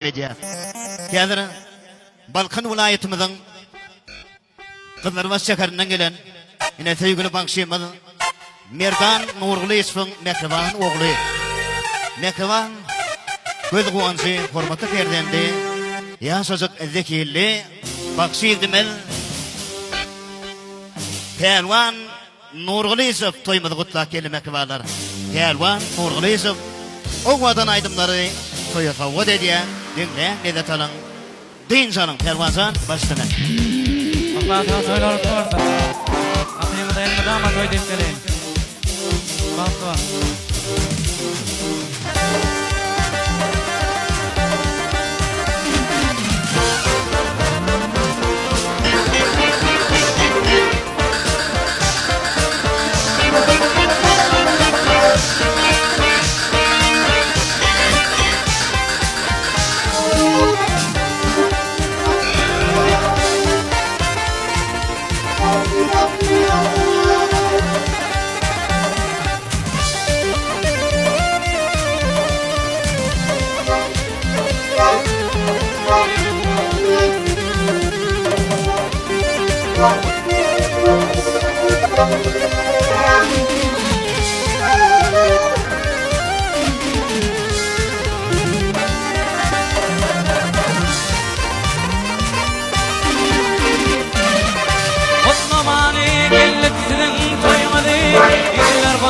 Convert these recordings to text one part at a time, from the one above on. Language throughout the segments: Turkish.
edýär. Häzir Balkan vilayatimizin Kızlarbaş şäherininden gelen ine söýgüli bagşymyz Merdan Nurgulyewiň mehriban ogly. Mehriban göz guwançy hormaty perdendi. Ýaşajak zekili bagşydymel Pelwan Nurgulyew toýmady gutlak kelmek balar. Pelwan Nurgulyew o wadan aýdymlary toýa hawwa edýär. Dinle nede talan. Din canım Pelwancan başlana. Allah da söyler korda. Atayım da elmeden ama toy defterin. Bakma.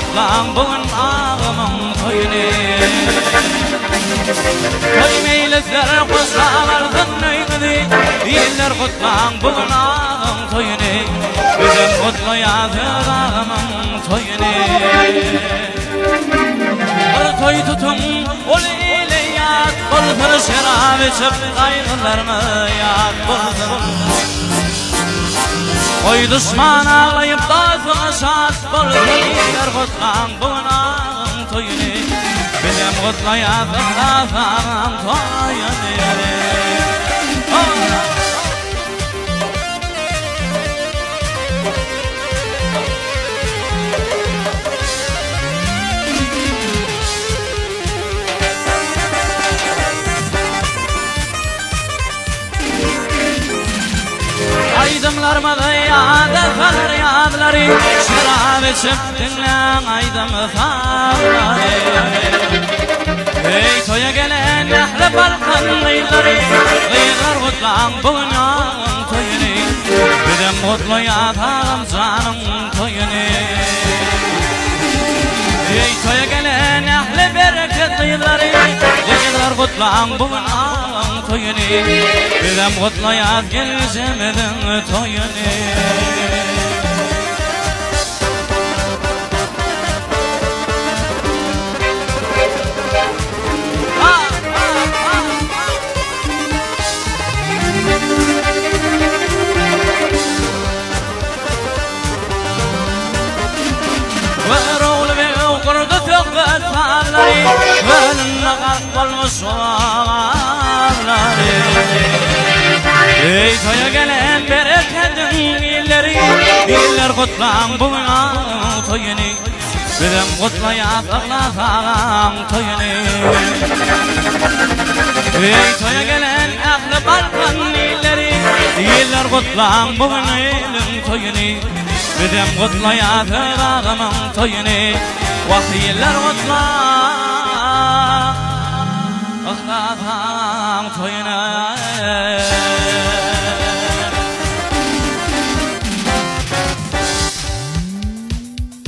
Kutlan bugün ağamın toyunu Toy meylisler kutsalardan nöygüdü Diller kutlan bugün ağamın toyunu Bizim kutlayazır ağamın toyunu Bir toy tutun ol ile yat Buldur şerab içip kaygılarımı yat Buldur Oy düşman ağlayıp dağıtına şart Buldur kutlan bugün ağam toyunu Bizim kutlayazım ağam toyunu Aydımlarıma da yâda kalır yâdları Şerab içip dinlen aydım fâlları Ey toya gelen ehli Balkan gıyları Gıylar kutlan bugün ağam toyunu Bizim kutlu yatağım canım toyunu Ey toya gelen ehli bereket gıyları Gıylar kutlan bugün ağam toyunu Bizim kutlu yat gelişimizin toyunu Ey toya gelen bereketin illeri Diller kutlan bugün ağam toyunu Bizim kutlayat ağam toyunu Ey toya gelen ehli Balkan illeri Diller kutlan bugün elim toyunu Bizim kutlayat ağamın toyunu Vahiyler kutlan ağam toyunu